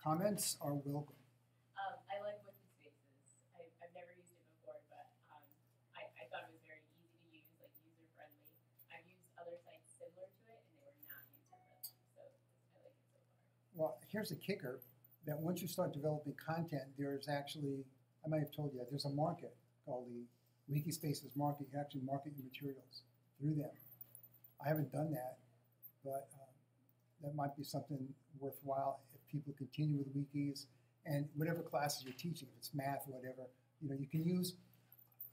Comments are welcome. I like Wikispaces. I've never used it before, but I thought it was very easy to use, like user friendly. I've used other sites similar to it, and they were not user friendly. So I like it so far. Well, here's the kicker, that once you start developing content, there's actually, I might have told you, there's a market called the Wikispaces market. You actually market your materials through them. I haven't done that, but that might be something worthwhile if people continue with wikis and whatever classes you're teaching, if it's math or whatever, you can use.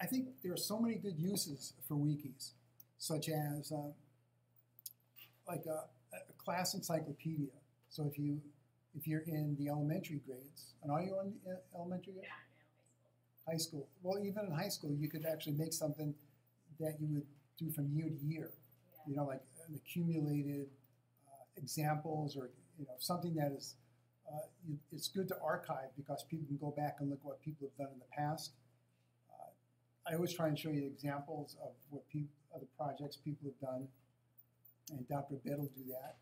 I think there are so many good uses for wikis, such as like a class encyclopedia. So if you're in the elementary grades, and are you in elementary grades? Yeah, in high school. High school. Well, even in high school, you could actually make something that you would do from year to year. Yeah. Like an accumulated examples, or something that is. It's good to archive because people can go back and look what people have done in the past. I always try and show you examples of what other projects people have done, and Dr. Bed will do that.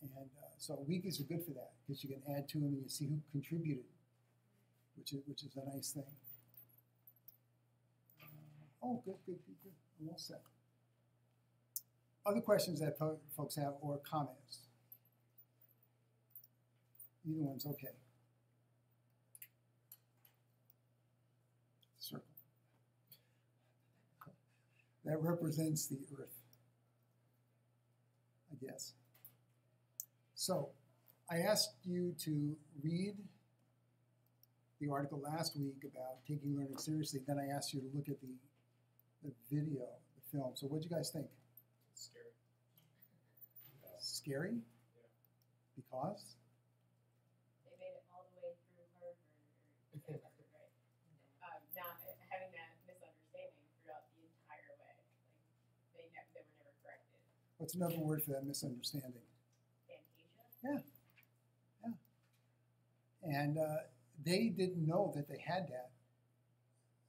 And so wikis are good for that because you can add to them and you see who contributed, which is a nice thing. Oh, good. I'm all set. Other questions that folks have or comments? Either one's okay. Circle. That represents the Earth, I guess. So I asked you to read the article last week about taking learning seriously. Then I asked you to look at the video, the film. So what do you guys think? It's scary. Scary? Yeah. Because? They made it all the way through Harvard, right? Not having that misunderstanding throughout the entire way. Like they were never corrected. What's another word for that misunderstanding? Fantasia. Yeah. And they didn't know that they had that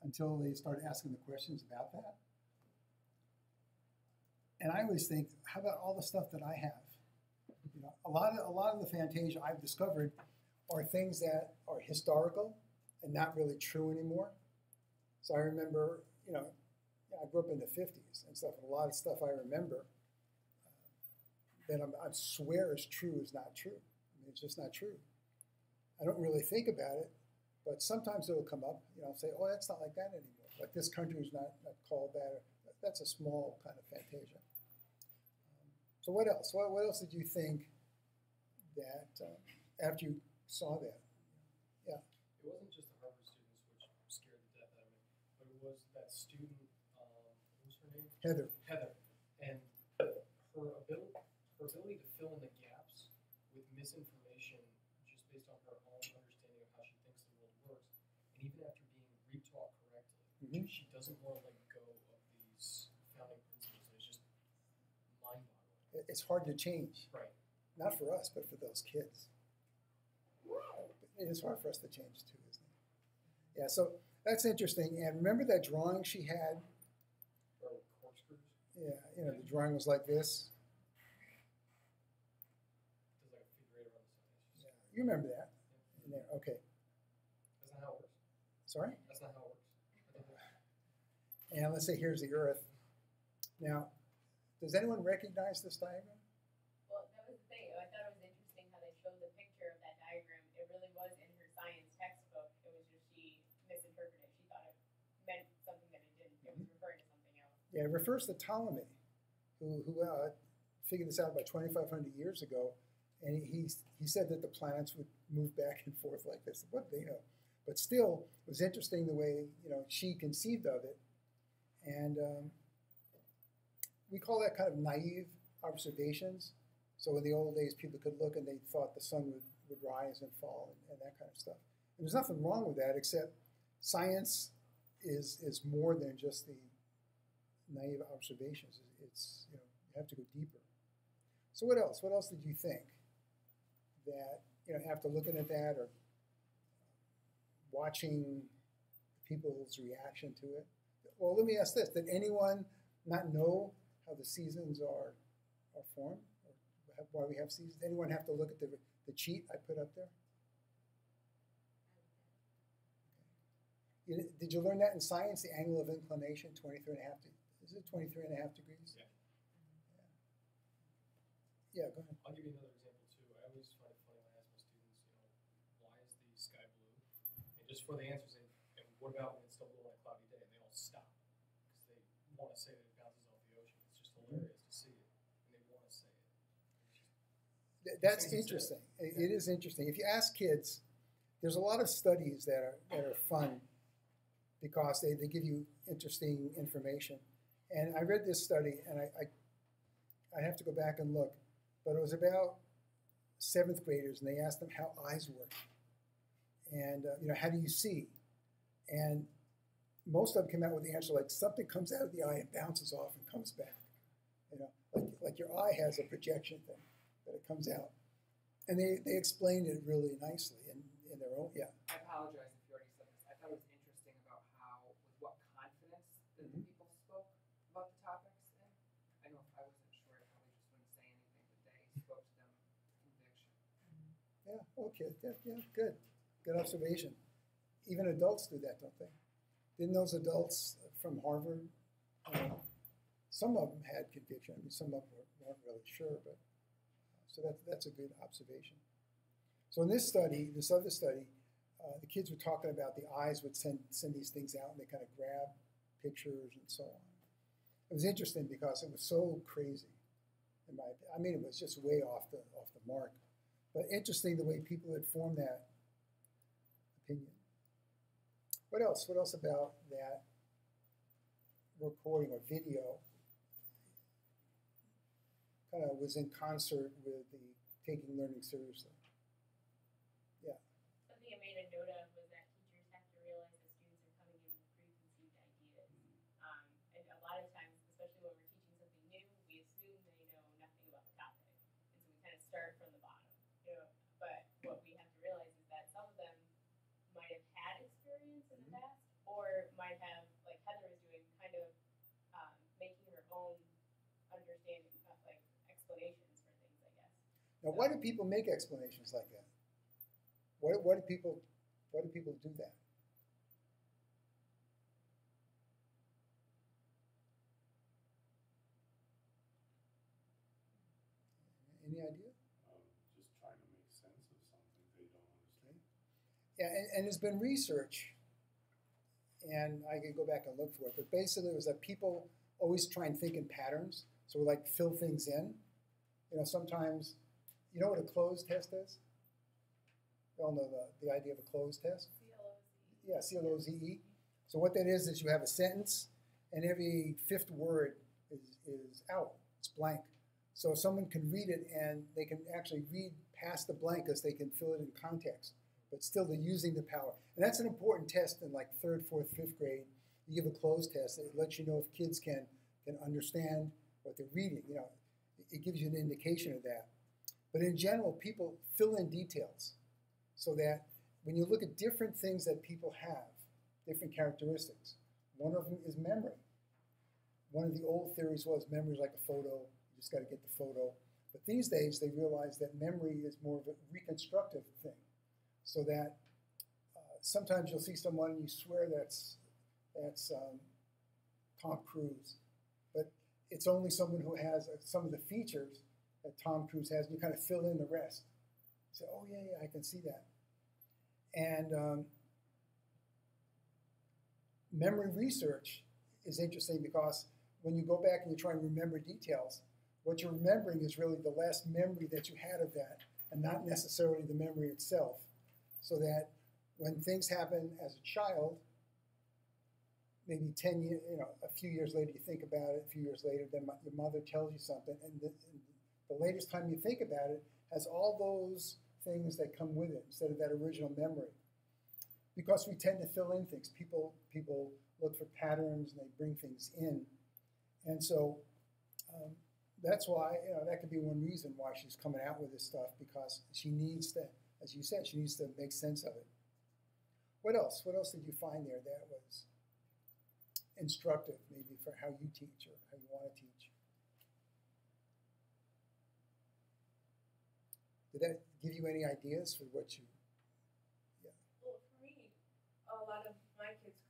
until they started asking the questions about that. And I always think, how about all the stuff that I have? A lot of the Fantasia I've discovered are things that are historical and not really true anymore. So I remember, I grew up in the 50s and stuff, and a lot of stuff I remember that I swear is true is not true. I mean, it's just not true. I don't really think about it, but sometimes it'll come up. I'll say, oh, that's not like that anymore. Like this country is not called that. That's a small kind of Fantasia. So what else? What else did you think that after you saw that? Yeah. It wasn't just the Harvard students, which scared the death out of me, but it was that student, what was her name? Heather. And her ability to fill in the gaps with misinformation just based on her own understanding of how she thinks the world works. And even after being retaught correctly, she doesn't want to let go of these founding principles. It's just mind-boggling. It's hard to change. Right. Not for us, but for those kids. It is hard for us to change too, isn't it? Yeah, so that's interesting. And remember that drawing she had? Or corkscrews. Yeah, the drawing was like this. Does like a figure eight around the side. Yeah, you remember that? In there, okay. That's not how it works. Sorry? That's not how it works. And let's say here's the Earth. Now, does anyone recognize this diagram? Well, that was the thing. I thought it was interesting how they showed the picture of that diagram. It really was in her science textbook. It was just she misinterpreted it. She thought it meant something that it didn't. It was referring to something else. Yeah, it refers to Ptolemy, who figured this out about 2,500 years ago. And he said that the planets would move back and forth like this. What do they know? But still, it was interesting the way she conceived of it. And we call that kind of naive observations. So in the old days, people could look and they thought the sun would rise and fall and that kind of stuff. And there's nothing wrong with that, except science is more than just the naive observations. It's you have to go deeper. So what else? What else did you think that after looking at that or watching people's reaction to it? Well, let me ask this: did anyone not know how the seasons are formed, or why we have seasons? Anyone have to look at the cheat I put up there? Did you learn that in science? The angle of inclination, 23 and a half. Is it 23 and a half degrees? Yeah. Yeah, go ahead. I'll give you another example too. I always find it funny when I ask my students, why is the sky blue? And just for the answers, and what about when it's still blue on a cloudy day? And they all stop because they want to say that it bounces off the ocean. It's just hilarious to see it, and they want to say it. That's interesting. It is interesting. If you ask kids, there's a lot of studies that are fun because they give you interesting information. And I read this study, and I have to go back and look, but it was about 7th graders, and they asked them how eyes work, and how do you see? And most of them came out with the answer like something comes out of the eye and bounces off and comes back. Like your eye has a projection thing that it comes out, and they explained it really nicely in their own. Yeah. I apologize if you already said this. I thought it was interesting about how, with what confidence that the people spoke about the topics. And I know if I wasn't sure, I probably just wouldn't say anything, but they spoke to them with conviction. Yeah. Okay. Yeah. Good. Good observation. Even adults do that, don't they? Didn't those adults from Harvard? Some of them had conviction. I mean, some of them weren't really sure, but so that's a good observation. So in this other study, the kids were talking about the eyes would send these things out, and they kind of grab pictures and so on. It was interesting because it was so crazy. I mean, it was just way off the mark. But interesting the way people had formed that opinion. What else? What else about that recording or video kind of was in concert with the taking learning seriously? Yeah. Something I made a note of was that teachers have to realize that students are coming in with preconceived ideas. And a lot of times, especially when we're teaching something new, we assume they know nothing about the topic. And so we kind of start from the bottom. But what we have to realize is that some of them might have had experience in the past, or might have, like Heather was doing, kind of making her own understanding, like explanations for things, I guess. Now, why do people make explanations like that? Why do people do that? Any idea? Just trying to make sense of something they don't understand. Yeah, and there's been research, and I can go back and look for it, but basically it was that people always try and think in patterns, so we like fill things in. Sometimes, you know what a closed test is? You all know the idea of a closed test? CLOZ. Yeah, CLOZE. So what that is you have a sentence, and every 5th word is out. It's blank. So someone can read it, and they can actually read past the blank because they can fill it in context. But still, they're using the power. And that's an important test in like 3rd, 4th, 5th grade. You give a closed test. It lets you know if kids can understand what they're reading. It gives you an indication of that. But in general, people fill in details so that when you look at different things that people have, different characteristics, one of them is memory. One of the old theories was memory is like a photo. You just got to get the photo. But these days, they realize that memory is more of a reconstructive thing. So that sometimes you'll see someone and you swear that's Tom Cruise. But it's only someone who has some of the features that Tom Cruise has, and you kind of fill in the rest. Say, oh, yeah, I can see that. And memory research is interesting because when you go back and you try and remember details, what you're remembering is really the last memory that you had of that, and not necessarily the memory itself. So that when things happen as a child, maybe 10 years, a few years later you think about it, a few years later, then your mother tells you something, and the latest time you think about it has all those things that come with it instead of that original memory. Because we tend to fill in things. People look for patterns and they bring things in. And so that's why, that could be one reason why she's coming out with this stuff, because she needs to, as you said, she needs to make sense of it. What else? What else did you find there that was instructive, maybe for how you teach or how you want to teach? Did that give you any ideas for what you? Well, for me, a lot of my kids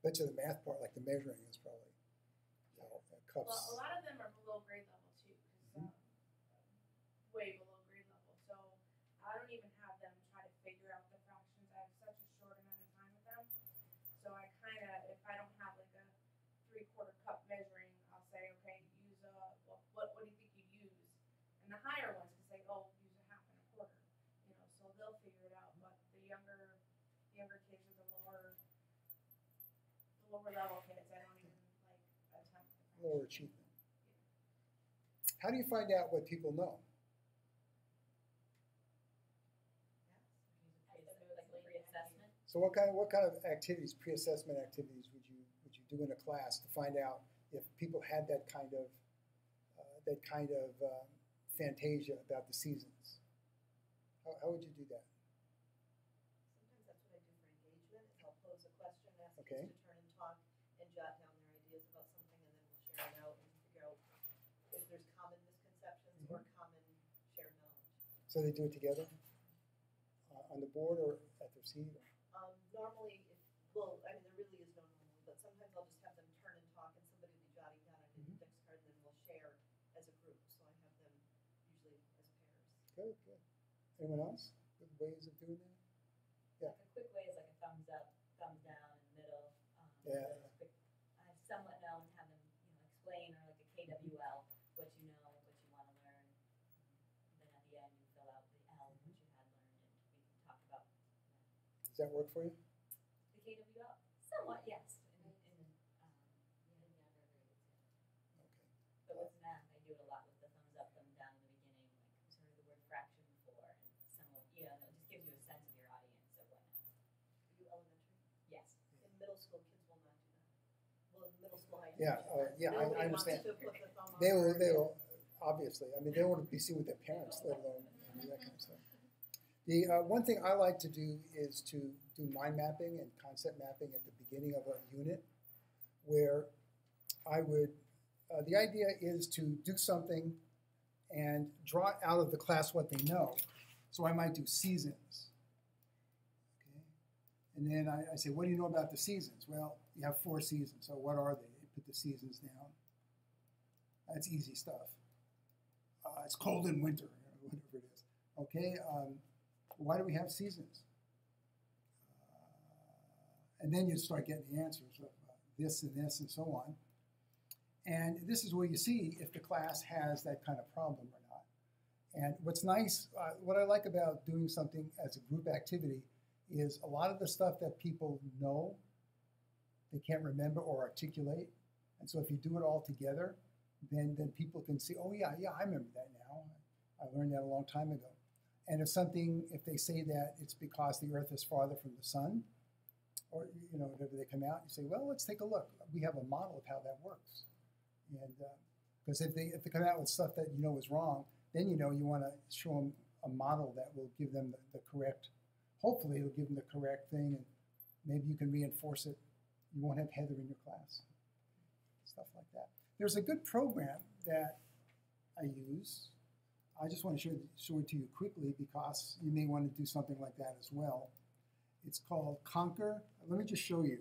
Bet you the math part, like the measuring, is probably cups. Well, a lot of them are below grade level too, because way below grade level. So I don't even have them try to figure out the fractions. I have such a short amount of time with them. So I kind of, if I don't have like a 3/4 cup measuring, I'll say, okay, use a what do you think you use? And the higher ones can say, oh, use a half and a quarter. You know, so they'll figure it out. But the younger kids or the lower level kids, I don't even like attempt. Lower achievement. How do you find out what people know? So what kind of activities, pre-assessment activities, would you do in a class to find out if people had that kind of fantasia about the seasons? How would you do that? Sometimes that's what I do for engagement, is I'll pose a question, ask Okay. kids to turn and talk and jot down their ideas about something, and then we'll share it out and figure out if there's common misconceptions or common shared knowledge. So they do it together on the board or at their seat? Normally, there really is no normal, but sometimes I'll just have them turn and talk, and somebody will be jotting down an index card, and then we'll share as a group. So I have them usually as pairs. Good. Anyone else with ways of doing that? Yeah. Like a quick way is like a thumbs up, thumbs down in the middle. Yeah. Quick, I somewhat know and have them, explain, or like a KWL, what you know, what you want to learn. And then at the end, you fill out the L, what you had learned, and we can talk about that. Does that work for you? The KWL, somewhat, yes. Okay. But with math, I do it a lot with the thumbs up, thumbs down in the beginning. Like, I've heard the word fraction before, and some will, it just gives you a sense of your audience or whatnot. You elementary. Yes. In middle school, kids will not do that. Well, in middle school, high Yeah, school. I Nobody understand. wants to put the thumb up They or- will, obviously. I mean, they want to be seen with their parents, let alone that kind of stuff. The one thing I like to do is to do mind mapping and concept mapping at the beginning of a unit, where I would, the idea is to do something and draw out of the class what they know. So I might do seasons. Okay? And then I say, what do you know about the seasons? Well, you have 4 seasons, so what are they? You put the seasons down. That's easy stuff. It's cold in winter, whatever it is. Okay, why do we have seasons? And then you start getting the answers of this and so on. And this is where you see if the class has that kind of problem or not. And what's nice, what I like about doing something as a group activity is a lot of the stuff that people know, they can't remember or articulate. And so if you do it all together, then people can see, oh yeah, I remember that now. I learned that a long time ago. And if they say that it's because the Earth is farther from the sun, or whatever they come out, you say, well, let's take a look. We have a model of how that works. And because if they come out with stuff that you know is wrong, then you want to show them a model that will give them the correct, hopefully it'll give them the correct thing, and maybe you can reinforce it. You won't have Heather in your class. Stuff like that. There's a good program that I use. I just want to show it to you quickly because you may want to do something like that as well. It's called Conquer. Let me just show you.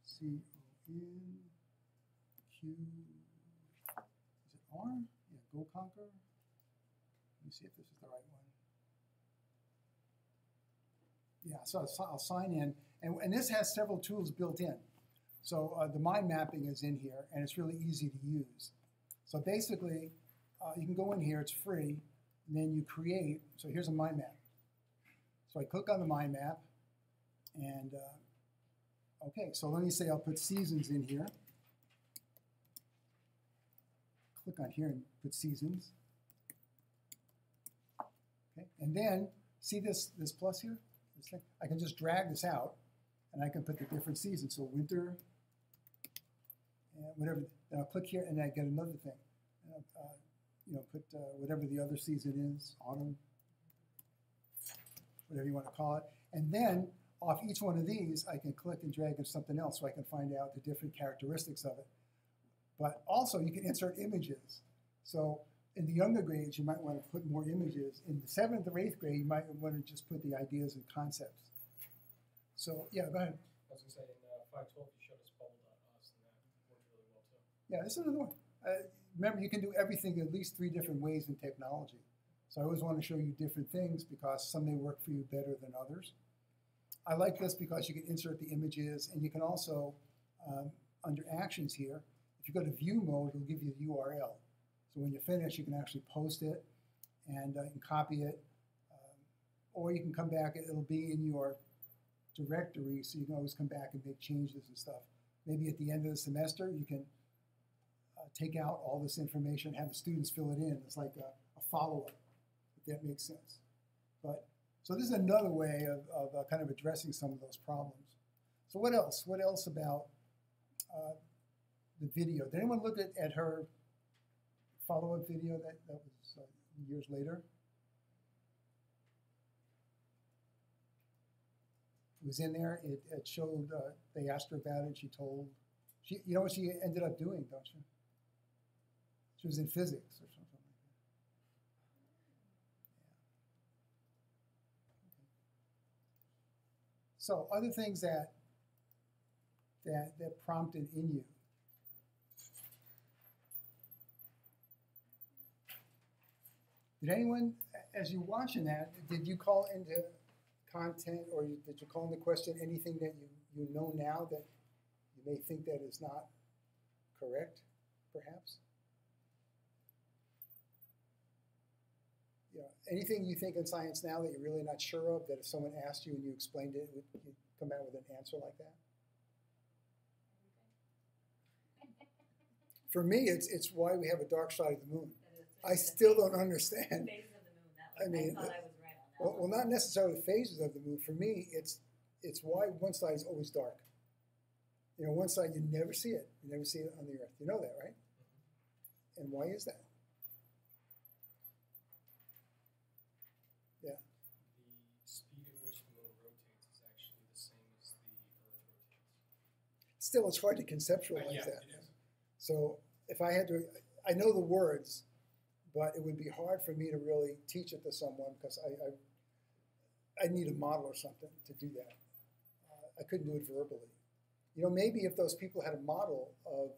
C-O-N-Q. Is it R? Yeah, Go Conquer. Let me see if this is the right one. Yeah, so I'll sign in. And this has several tools built in. So the mind mapping is in here, and it's really easy to use. So basically, you can go in here, it's free, and then you create. So here's a mind map. So I click on the mind map, and okay, so let me say I'll put seasons in here. Click on here and put seasons. Okay, and then see this plus here? This thing? I can just drag this out, and I can put the different seasons. So winter, and whatever. Then I'll click here, and I get another thing. And put whatever the other season is, autumn, whatever you want to call it. And then off each one of these, I can click and drag into something else so I can find out the different characteristics of it. But also, you can insert images. So in the younger grades, you might want to put more images. In the 7th or 8th grade, you might want to just put the ideas and concepts. So, yeah, go ahead. I was going to say, in 512, you showed us Yeah, this is another one. Remember, you can do everything at least 3 different ways in technology. So I always want to show you different things because some may work for you better than others. I like this because you can insert the images, and you can also, under actions here, if you go to view mode, it'll give you the URL. So when you finish, you can actually post it and copy it. Or you can come back, it'll be in your directory, so you can always come back and make changes and stuff. Maybe at the end of the semester, you can take out all this information, have the students fill it in. It's like a follow-up, if that makes sense. But so this is another way of kind of addressing some of those problems. So what else? What else about the video? Did anyone look at her follow-up video that was years later? It was in there. It showed, they asked her about it. She told, you know what she ended up doing, don't you? She was in physics or something like that. Yeah. So other things that prompted in you. Did anyone, as you're watching that, did you call into content, or did you call into question anything that you know now that you may think that is not correct, perhaps? You know, anything you think in science now that you're really not sure of, that if someone asked you and you explained it, you'd come out with an answer like that? For me, it's why we have a dark side of the moon. I still don't understand. Phases of the moon, that was, I mean, I thought I was right on that. well, not necessarily the phases of the moon. For me, it's why one side is always dark. You know, one side you never see it. You never see it on the Earth. You know that, right? And why is that? Yeah. The speed at which the moon rotates is actually the same as the Earth rotates. Still, it's hard to conceptualize Yeah, that. it is. So if I had to, I know the words, but it would be hard for me to really teach it to someone because I need a model or something to do that. I couldn't do it verbally. You know, maybe if those people had a model of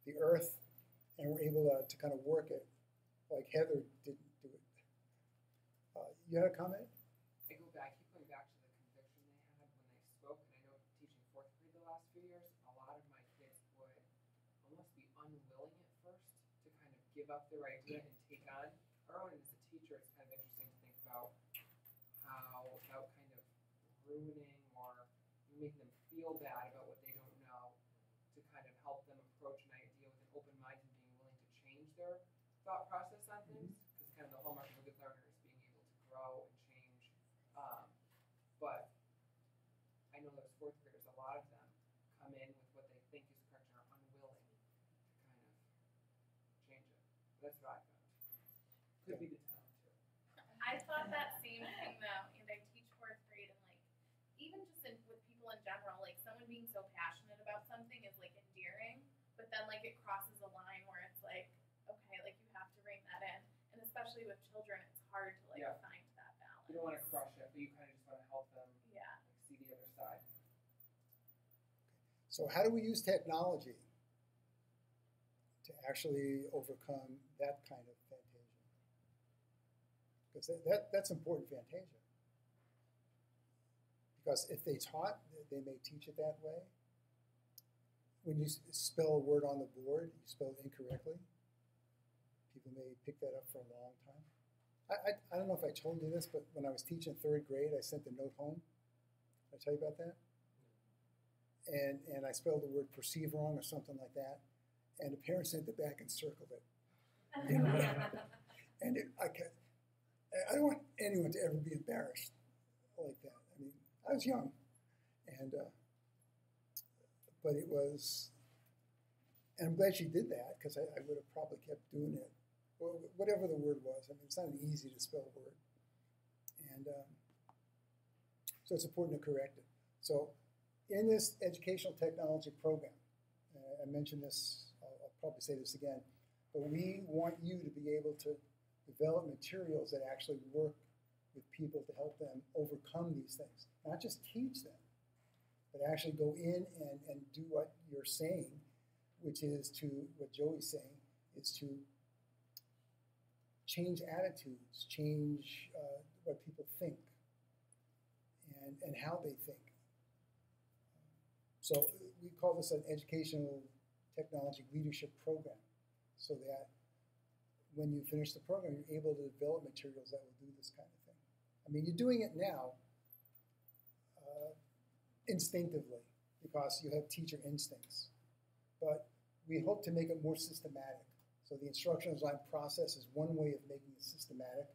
the Earth and were able to kind of work it, like Heather didn't do it. You had a comment? I keep going back to the conviction they had when they spoke, and I know teaching 4th grade the last few years, a lot of my kids would almost be unwilling at first to kind of give up their idea and take on our own. And as a teacher, it's kind of interesting to think about how, without kind of ruining or making them feel bad about what they don't know, to kind of help them approach an idea with an open mind and being willing to change their thought process on things. Because kind of the hallmark of a good learner is being able to grow and change. But I know those 4th graders, a lot of them come in with what they think is correct and are unwilling to kind of change it. But that's what I found. Could be the town too. I thought that same thing though, and I teach 4th grade, and like even just with people in general, like someone being so passionate about something is like endearing, but then like it crosses a line where it's like, okay, like you have to rein that in, and especially with children, it's hard to like Yeah. find that balance. You don't want to crush it, but you kind of just want to help them Yeah. like, see the other side. So how do we use technology to actually overcome that kind of Fantasia? Because that's important Fantasia. Because if they taught, they may teach it that way. When you spell a word on the board, you spell it incorrectly. People may pick that up for a long time. I don't know if I told you this, but when I was teaching 3rd grade, I sent a note home. Did I tell you about that? And I spelled the word perceive wrong or something like that. And the parents sent it back and circled it. You know? And I don't want anyone to ever be embarrassed like that. I mean, I was young, and but it was, and I'm glad she did that because I would have probably kept doing it, or whatever the word was. I mean, it's not an easy to spell word, and so it's important to correct it. So, in this educational technology program, I mentioned this. I'll probably say this again, but we want you to be able to develop materials that actually work with people to help them overcome these things. Not just teach them, but actually go in and do what you're saying which is to, what Joey's saying, is to change attitudes, change what people think, and how they think. So we call this an educational technology leadership program, so that when you finish the program, you're able to develop materials that will do this kind of thing. I mean, you're doing it now instinctively because you have teacher instincts, but we hope to make it more systematic. So the instructional design process is one way of making it systematic,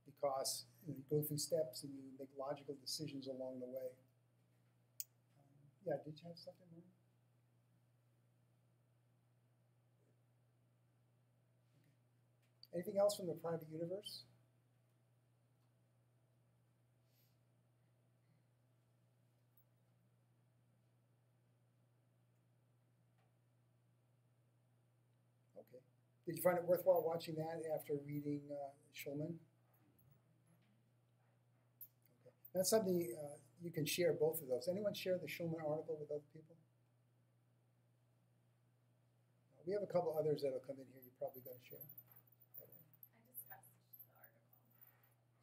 because you go through steps and you make logical decisions along the way. Yeah, did you have something more? Okay. Anything else from the private universe? Okay. Did you find it worthwhile watching that after reading Schulman? Okay. That's something you can share both of those. Anyone share the Schulman article with other people? We have a couple others that'll come in here you're probably going to share. I discussed the article.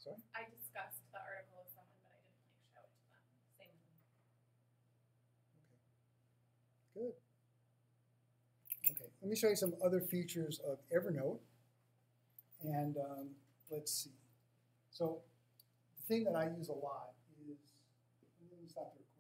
Sorry? I discussed the article with someone, but I didn't show it to them. Same with them. Okay. Good. Okay, let me show you some other features of Evernote. And let's see. So the thing that I use a lot is, let me stop the recording.